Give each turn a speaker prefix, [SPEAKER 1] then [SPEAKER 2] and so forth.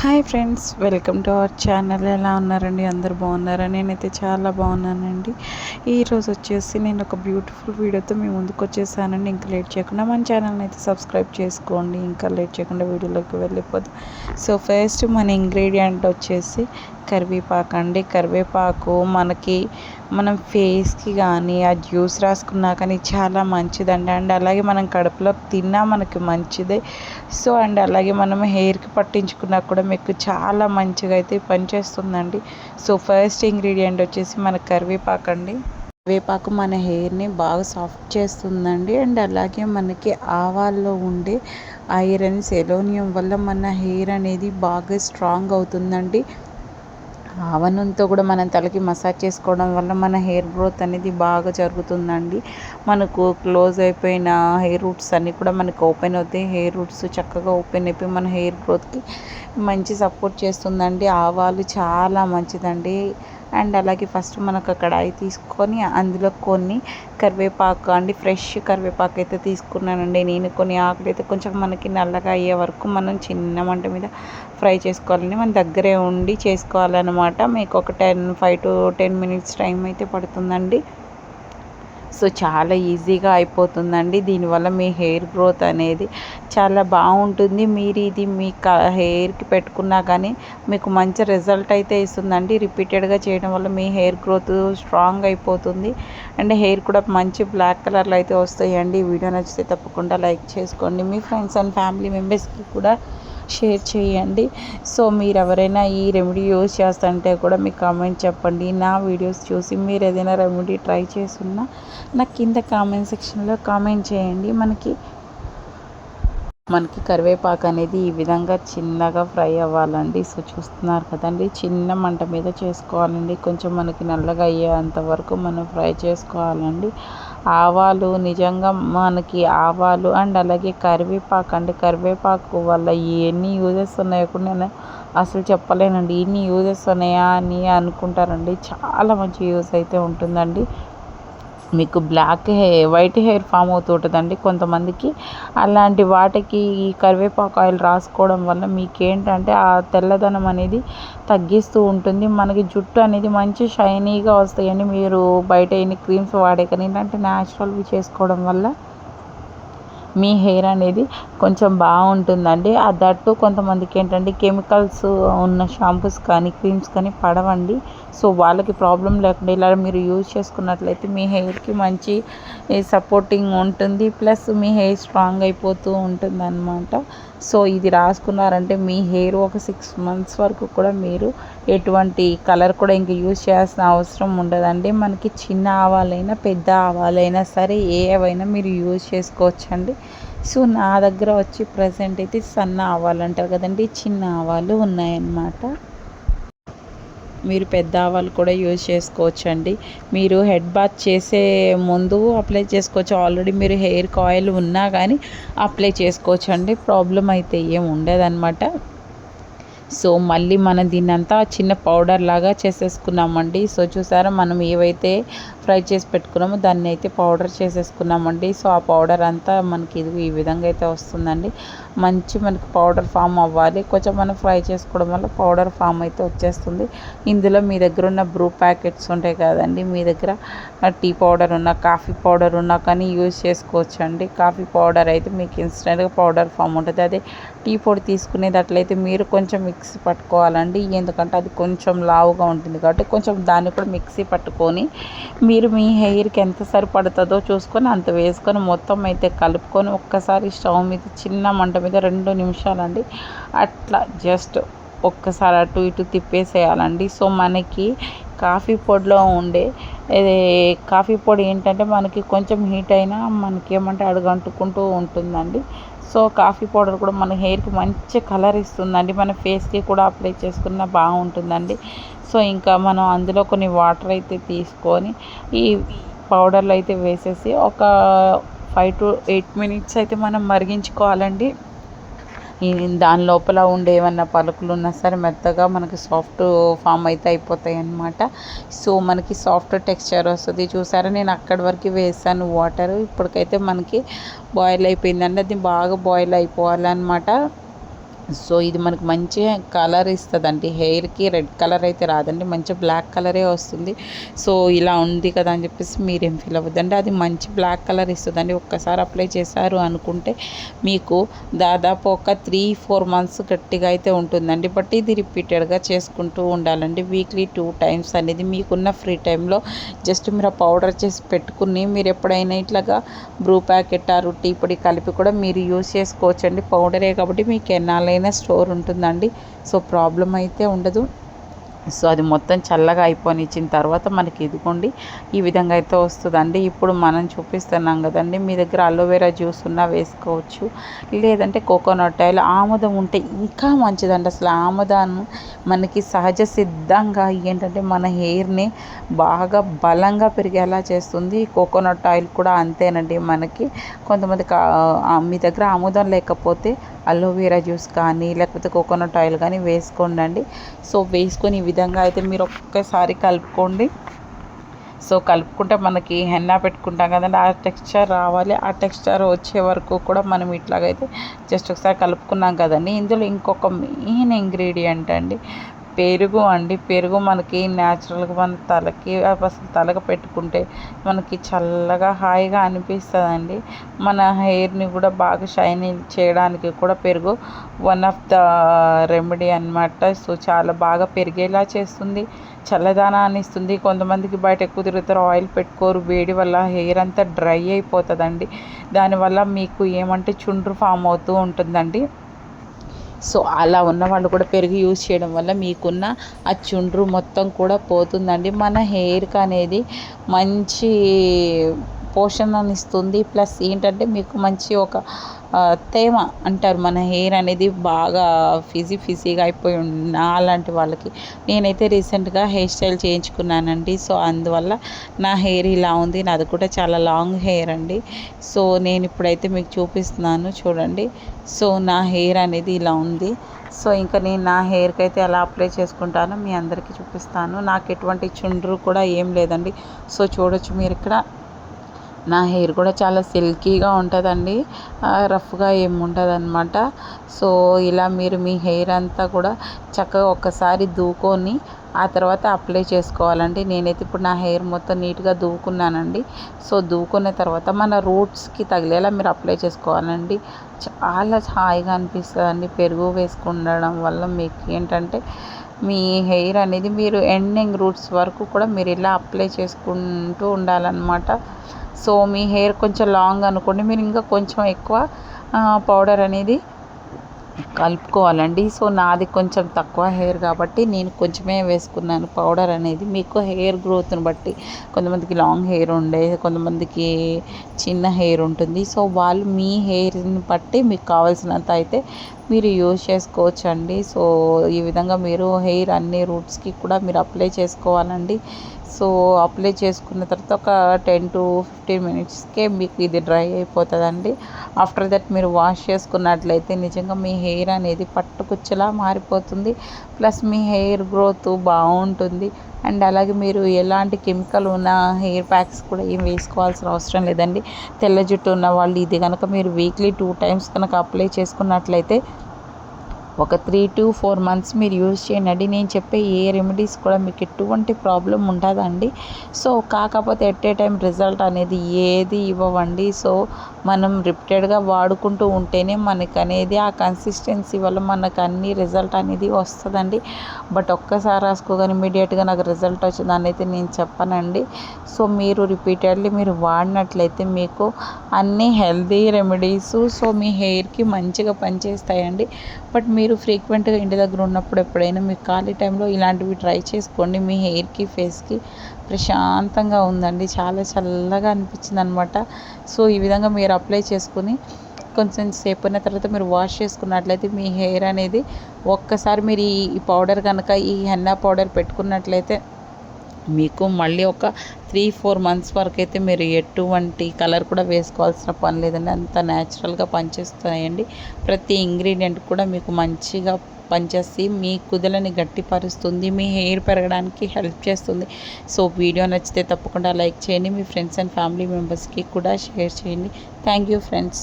[SPEAKER 1] Hi friends, welcome to our channel. ఎలా ఉన్నారండి? అందరు బాగున్నారా? నేనైతే చాలా బాగున్నానండి. ఈరోజు వచ్చేసి నేను ఒక బ్యూటిఫుల్ వీడియోతో మీ ముందుకు వచ్చేసానండి. ఇంకా లేట్ చేయకుండా మన ఛానల్ని అయితే సబ్స్క్రైబ్ చేసుకోండి. ఇంకా లేట్ చేయకుండా వీడియోలోకి వెళ్ళిపోదు. సో ఫస్ట్ మన ఇంగ్రీడియంట్ వచ్చేసి కరివేపాకు అండి. కరివేపాకు మనం ఫేస్కి కానీ ఆ జ్యూస్ రాసుకున్నా కానీ చాలా మంచిదండి. అండ్ అలాగే మనం కడుపులో తిన్నా మనకి మంచిదే. సో అండ్ అలాగే మనం హెయిర్కి పట్టించుకున్నా కూడా మీకు చాలా మంచిగా అయితే పనిచేస్తుందండి. సో ఫస్ట్ ఇంగ్రీడియంట్ వచ్చేసి మన కరివేపాకు అండి. కరివేపాకు మన హెయిర్ని బాగా సాఫ్ట్ చేస్తుందండి. అండ్ అలాగే మనకి ఆవాల్లో ఉండే ఐరన్ సెలోనియం వల్ల మన హెయిర్ అనేది బాగా స్ట్రాంగ్ అవుతుందండి. ఆవ నూనెతో కూడా మనం తలకి మసాజ్ చేసుకోవడం వల్ల మన హెయిర్ గ్రోత్ అనేది బాగా జరుగుతుందండి. మనకు క్లోజ్ అయిపోయిన హెయిర్ రూట్స్ అన్నీ కూడా మనకు ఓపెన్ అవుతాయి. హెయిర్ రూట్స్ చక్కగా ఓపెన్ అయిపోయి మన హెయిర్ గ్రోత్కి మంచి సపోర్ట్ చేస్తుందండి. ఆవాలు చాలా మంచిదండి. అండ్ అలాగే ఫస్ట్ మనకు కడాయి తీసుకొని అందులో కొన్ని కరివేపాకు అండి, ఫ్రెష్ కరివేపాకు అయితే తీసుకున్నానండి నేను. కొన్ని ఆకులు అయితే కొంచెం మనకి నల్లగా అయ్యే వరకు మనం చిన్న మంట మీద ఫ్రై చేసుకోవాలండి. మన దగ్గరే ఉండి చేసుకోవాలన్నమాట. మీకు ఒక 5 to 10 minutes టైం అయితే పడుతుందండి. సో చాలా ఈజీగా అయిపోతుందండి. దీనివల్ల మీ హెయిర్ గ్రోత్ అనేది చాలా బాగుంటుంది. మీరు ఇది మీ హెయిర్కి పెట్టుకున్నా కానీ మీకు మంచి రిజల్ట్ అయితే ఇస్తుందండి. రిపీటెడ్గా చేయడం వల్ల మీ హెయిర్ గ్రోత్ స్ట్రాంగ్ అయిపోతుంది. అండ్ హెయిర్ కూడా మంచి బ్లాక్ కలర్లో అయితే వస్తాయండి. వీడియో నచ్చితే తప్పకుండా లైక్ చేసుకోండి. మీ ఫ్రెండ్స్ అండ్ ఫ్యామిలీ మెంబర్స్కి కూడా షేర్ చేయండి. సో మీరు ఎవరైనా ఈ రెమెడీ యూజ్ చేస్తుంటే కూడా మీకు కామెంట్ చెప్పండి. నా వీడియోస్ చూసి మీరు ఏదైనా రెమెడీ ట్రై చేస్తున్నా నాకు కింద కామెంట్ సెక్షన్లో కామెంట్ చేయండి. మనకి కరివేపాకు అనేది ఈ విధంగా చిన్నగా ఫ్రై అవ్వాలండి. సో చూస్తున్నారు కదండి, చిన్న మంట మీద చేసుకోవాలండి. కొంచెం మనకి నల్లగా అయ్యేంత వరకు మనం ఫ్రై చేసుకోవాలండి. ఆవాలు నిజంగా మనకి ఆవాలు అండ్ అలాగే కరివేపాకు అండి. కరివేపాకు వల్ల ఎన్ని యూజెస్ ఉన్నాయో కూడా నేను అసలు చెప్పలేనండి. ఇన్ని యూజెస్ ఉన్నాయా అని అనుకుంటారండి. చాలా మంచి యూజ్ అయితే ఉంటుందండి. మీకు వైట్ హెయిర్ ఫామ్ అవుతుంటుందండి కొంతమందికి. అలాంటి వాటికి ఈ కరివేపాకు ఆయిల్ రాసుకోవడం వల్ల మీకేంటంటే ఆ తెల్లదనం అనేది తగ్గిస్తూ ఉంటుంది. మనకి జుట్టు అనేది మంచి షైనీగా వస్తాయండి. మీరు బయట ఎన్ని క్రీమ్స్ వాడే కానీ ఇలాంటి న్యాచురల్వి చేసుకోవడం వల్ల మీ హెయిర్ అనేది కొంచెం బాగుంటుందండి. దట్టు కొంతమందికి ఏంటంటే కెమికల్స్ ఉన్న షాంపూస్ కానీ క్రీమ్స్ కానీ పడవండి. సో వాళ్ళకి ప్రాబ్లం లేకుండా ఇలా మీరు యూజ్ చేసుకున్నట్లయితే మీ హెయిర్కి మంచి సపోర్టింగ్ ఉంటుంది. ప్లస్ మీ హెయిర్ స్ట్రాంగ్ అయిపోతూ ఉంటుంది అన్నమాట. సో ఇది రాసుకున్నారంటే మీ హెయిర్ ఒక 6 months వరకు కూడా మీరు ఎటువంటి కలర్ కూడా ఇంక యూజ్ చేయాల్సిన అవసరం ఉండదండి. మనకి చిన్న ఆవాలైనా పెద్ద ఆవాలైనా సరే ఏవైనా మీరు యూజ్ చేసుకోవచ్చండి. సో నా దగ్గర వచ్చి ప్రజెంట్ అయితే సన్న ఆవాలు అంటారు కదండి, చిన్న ఆవాలు ఉన్నాయన్నమాట. మీరు పెద్ద ఆవాలు కూడా యూజ్ చేసుకోవచ్చండి. మీరు హెడ్ బాత్ చేసే ముందు అప్లై చేసుకోవచ్చు. ఆల్రెడీ మీరు హెయిర్కి ఆయిల్ ఉన్నా కానీ అప్లై చేసుకోవచ్చండి. ప్రాబ్లం అయితే ఏం ఉండదన్నమాట. సో మళ్ళీ మనం దీన్నంతా చిన్న పౌడర్ లాగా చేసేసుకున్నామండి. సో చూసారా, మనం ఏవైతే ఫ్రై చేసి పెట్టుకున్నామో దాన్ని అయితే పౌడర్ చేసేసుకున్నామండి. సో ఆ పౌడర్ అంతా మనకి ఇది ఈ విధంగా అయితే వస్తుందండి. మనకి పౌడర్ ఫామ్ అవ్వాలి. కొంచెం మనం ఫ్రై చేసుకోవడం వల్ల పౌడర్ ఫామ్ అయితే వచ్చేస్తుంది. ఇందులో మీ దగ్గర ఉన్న బ్రూ ప్యాకెట్స్ ఉంటాయి కదండి, మీ దగ్గర టీ పౌడర్ ఉన్న కాఫీ పౌడర్ ఉన్నా కానీ యూజ్ చేసుకోవచ్చు అండి. కాఫీ పౌడర్ అయితే మీకు ఇన్స్టెంట్గా పౌడర్ ఫామ్ ఉంటుంది. అదే టీ పొడి తీసుకునేటట్లయితే మీరు కొంచెం మిక్సీ పట్టుకోవాలండి. ఎందుకంటే అది కొంచెం లావుగా ఉంటుంది కాబట్టి కొంచెం దాన్ని కూడా మిక్సీ పట్టుకొని మీరు మీ హెయిర్కి ఎంత సరిపడుతుందో చూసుకొని అంత వేసుకొని మొత్తం అయితే కలుపుకొని ఒక్కసారి స్టవ్ మీద చిన్న మంట మీద 2 నిమిషాలండి అట్లా జస్ట్ ఒక్కసారి అటు ఇటు తిప్పేసేయాలండి. సో మనకి కాఫీ పొడిలో ఉండే కాఫీ పొడి ఏంటంటే మనకి కొంచెం హీట్ అయినా మనకి ఏమంటే అడుగంటుకుంటూ ఉంటుందండి. సో కాఫీ పౌడర్ కూడా మన హెయిర్కి మంచి కలర్ ఇస్తుందండి. మన ఫేస్కి కూడా అప్లై చేసుకున్న బాగుంటుందండి. సో ఇంకా మనం అందులో కొన్ని వాటర్ అయితే తీసుకొని ఈ పౌడర్లో అయితే వేసేసి ఒక 5 to 8 minutes అయితే మనం మరిగించుకోవాలండి. దాని లోపల ఉండే ఏమన్నా పలుకులు ఉన్నా సరే మెత్తగా మనకి సాఫ్ట్ ఫామ్ అయితే అయిపోతాయి అన్నమాట. సో మనకి సాఫ్ట్ టెక్స్చర్ వస్తుంది. చూసారా, నేను అక్కడి వరకు వేసాను వాటర్. ఇప్పటికైతే మనకి బాయిల్ అయిపోయిందండి. అది బాగా బాయిల్ అయిపోవాలన్నమాట. సో ఇది మనకు మంచి కలర్ ఇస్తుందండి. హెయిర్కి రెడ్ కలర్ అయితే రాదండి, మంచి బ్లాక్ కలరే వస్తుంది. సో ఇలా ఉంది కదా అని చెప్పేసి మీరేం ఫీల్ అవ్వద్దండి, అది మంచి బ్లాక్ కలర్ ఇస్తుందండి. ఒక్కసారి అప్లై చేశారు అనుకుంటే మీకు దాదాపు ఒక 3-4 మంత్స్ గట్టిగా అయితే ఉంటుందండి. బట్ ఇది రిపీటెడ్గా చేసుకుంటూ ఉండాలండి. వీక్లీ 2 టైమ్స్ అనేది మీకున్న ఫ్రీ టైంలో జస్ట్ మీరు ఆ పౌడర్ చేసి పెట్టుకుని మీరు ఎప్పుడైనా ఇట్లాగా బ్రూ ప్యాకెట్ ఆరు టీ పొడి కలిపి కూడా మీరు యూస్ చేసుకోవచ్చండి. పౌడరే కాబట్టి మీకు ఎన్నాళ్ళైనా స్టోర్ ఉంటుందండి. సో ప్రాబ్లం అయితే ఉండదు. సో అది మొత్తం చల్లగా అయిపోనిచ్చిన తర్వాత మనకి ఇదిగోండి ఈ విధంగా అయితే వస్తుందండి. ఇప్పుడు మనం చూపిస్తున్నాం కదండి, మీ దగ్గర అలోవెరా జ్యూస్ ఉన్నా వేసుకోవచ్చు, లేదంటే కోకోనట్ ఆయిల్, ఆముదం ఉంటే ఇంకా మంచిదండి. అసలు ఆముదాన్ని మనకి సహజ సిద్ధంగా ఏంటంటే మన హెయిర్ని బాగా బలంగా పెరిగేలా చేస్తుంది. కోకోనట్ ఆయిల్ కూడా అంతేనండి. మనకి కొంతమంది మీ దగ్గర ఆముదం లేకపోతే అలోవెరా జ్యూస్ కానీ లేకపోతే కోకోనట్ ఆయిల్ కానీ వేసుకోండి. సో వేసుకొని ఈ విధంగా అయితే మీరు ఒక్కసారి కలుపుకోండి. సో కలుపుకుంటే మనకి హెన్నా పెట్టుకుంటాం కదండి, ఆ టెక్స్చర్ రావాలి. ఆ టెక్స్చర్ వచ్చే వరకు కూడా మనం ఇట్లాగైతే జస్ట్ ఒకసారి కలుపుకున్నాం కదండి. ఇందులో ఇంకొక మెయిన్ ఇంగ్రీడియంట్ అండి పెరుగు అండి. పెరుగు మనకి న్యాచురల్గా మన తలకి అసలు తలకి పెట్టుకుంటే మనకి చల్లగా హాయిగా అనిపిస్తుందండి. మన హెయిర్ని కూడా బాగా షైనీ చేయడానికి కూడా పెరుగు వన్ ఆఫ్ ద రెమెడీ అనమాట. సో చాలా బాగా పెరిగేలా చేస్తుంది, చల్లదనాన్ని ఇస్తుంది. కొంతమందికి బయట ఎక్కువ తిరుగుతారు, ఆయిల్ పెట్టుకోరు, వేడి వల్ల హెయిర్ అంతా డ్రై అయిపోతుందండి. దానివల్ల మీకు ఏమంటే చుండ్రు ఫామ్ అవుతూ ఉంటుందండి. సో అలా ఉన్న వాళ్ళు కూడా పెరుగు యూజ్ చేయడం వల్ల మీకున్న ఆ చుండ్రు మొత్తం కూడా పోతుందండి. మన హెయిర్కి అనేది మంచి పోషణను ఇస్తుంది. ప్లస్ ఏంటంటే మీకు మంచి ఒక తేమ అంటారు, మన హెయిర్ అనేది బాగా ఫిజీగా అయిపోయి ఉన్న అలాంటి వాళ్ళకి. నేనైతే రీసెంట్గా హెయిర్ స్టైల్ చేయించుకున్నానండి. సో అందువల్ల నా హెయిర్ ఇలా ఉంది. నాది కూడా చాలా లాంగ్ హెయిర్ అండి. సో నేను ఇప్పుడైతే మీకు చూపిస్తున్నాను చూడండి. సో నా హెయిర్ అనేది ఇలా ఉంది. సో ఇంకా నేను నా హెయిర్కి అయితే ఎలా అప్లై చేసుకుంటానో మీ అందరికీ చూపిస్తాను. నాకు ఎటువంటి చుండ్రు కూడా ఏం లేదండి. సో చూడొచ్చు మీరు ఇక్కడ, నా హెయిర్ కూడా చాలా సిల్కీగా ఉంటుందండి, రఫ్గా ఏమి ఉండదు అనమాట. సో ఇలా మీరు మీ హెయిర్ అంతా కూడా చక్కగా ఒక్కసారి దూకొని ఆ తర్వాత అప్లై చేసుకోవాలండి. నేనైతే ఇప్పుడు నా హెయిర్ మొత్తం నీట్గా దూకున్నానండి. సో దూకున్న తర్వాత మన రూట్స్కి తగిలేలా మీరు అప్లై చేసుకోవాలండి. చాలా హాయిగా అనిపిస్తుందండి. పెరుగు వేసుకుండడం వల్ల మీకు ఏంటంటే మీ హెయిర్ అనేది మీరు ఎండింగ్ రూట్స్ వరకు కూడా మీరు ఇలా అప్లై చేసుకుంటూ ఉండాలన్నమాట. సో మీ హెయిర్ కొంచెం లాంగ్ అనుకోండి, మీరు ఇంకా కొంచెం ఎక్కువ పౌడర్ అనేది కలుపుకోవాలండి. సో నాది కొంచెం తక్కువ హెయిర్ కాబట్టి నేను కొంచెమే వేసుకున్నాను పౌడర్ అనేది. మీకు హెయిర్ గ్రోత్ని బట్టి, కొంతమందికి లాంగ్ హెయిర్ ఉండే, కొంతమందికి చిన్న హెయిర్ ఉంటుంది. సో వాళ్ళు మీ హెయిర్ని బట్టి మీకు కావాల్సినంత అయితే మీరు యూజ్ చేసుకోవచ్చండి. సో ఈ విధంగా మీరు హెయిర్ అన్ని రూట్స్కి కూడా మీరు అప్లై చేసుకోవాలండి. సో అప్లై చేసుకున్న తర్వాత ఒక 10-15 మినిట్స్కే మీకు ఇది డ్రై అయిపోతుందండి. ఆఫ్టర్ దట్ మీరు వాష్ చేసుకున్నట్లయితే నిజంగా మీ హెయిర్ అనేది పట్టుకుచ్చేలా మారిపోతుంది. ప్లస్ మీ హెయిర్ గ్రోత్ బాగుంటుంది. అండ్ అలాగే మీరు ఎలాంటి కెమికల్ ఉన్న హెయిర్ ప్యాక్స్ కూడా ఏం వేసుకోవాల్సిన అవసరం లేదండి. తెల్ల జుట్టు ఉన్న వాళ్ళు ఇది కనుక మీరు వీక్లీ 2 టైమ్స్ కనుక అప్లై చేసుకున్నట్లయితే ఒక 3-4 మంత్స్ మీరు యూజ్ చేయండి. నేను చెప్పే ఏ రెమెడీస్ కూడా మీకు ఎటువంటి ప్రాబ్లం ఉండదండి. సో కాకపోతే ఎట్ ఏ టైం రిజల్ట్ అనేది ఏది ఇవ్వవండి. సో మనం రిపీటెడ్గా వాడుకుంటూ ఉంటేనే మనకు అనేది ఆ కన్సిస్టెన్సీ వల్ల మనకు అన్ని రిజల్ట్ అనేది వస్తుందండి. బట్ ఒక్కసారి రాసుకోగానే ఇమీడియట్గా నాకు రిజల్ట్ వచ్చిందని అయితే నేను చెప్పనండి. సో మీరు రిపీటెడ్లీ మీరు వాడినట్లయితే మీకు అన్ని హెల్తీ రెమెడీస్ సో మీ హెయిర్కి మంచిగా పనిచేస్తాయండి. బట్ మీరు ఫ్రీక్వెంట్గా ఇంటి దగ్గర ఉన్నప్పుడు ఎప్పుడైనా మీకు ఖాళీ టైంలో ఇలాంటివి ట్రై చేసుకోండి. మీ హెయిర్కి ఫేస్కి ప్రశాంతంగా ఉందండి, చాలా చల్లగా అనిపించింది అనమాట. సో ఈ విధంగా మీరు అప్లై చేసుకుని కొంచెం సేపు అయిన తర్వాత మీరు వాష్ చేసుకున్నట్లయితే మీ హెయిర్ అనేది ఒక్కసారి మీరు ఈ పౌడర్ కనుక ఈ హెన్నా పౌడర్ పెట్టుకున్నట్లయితే మీకు మళ్ళీ ఒక 3-4 మంత్స్ వరకు అయితే మీరు ఎటువంటి కలర్ కూడా వేసుకోవాల్సిన పని లేదండి. అంత న్యాచురల్గా పనిచేస్తాయండి. ప్రతి ఇంగ్రీడియంట్ కూడా మీకు మంచిగా పనిచేసి మీ కుదలని గట్టిపరుస్తుంది, మీ హెయిర్ పెరగడానికి హెల్ప్ చేస్తుంది. సో వీడియో నచ్చితే తప్పకుండా లైక్ చేయండి, మీ ఫ్రెండ్స్ అండ్ ఫ్యామిలీ మెంబర్స్కి కూడా షేర్ చేయండి. Thank you friends.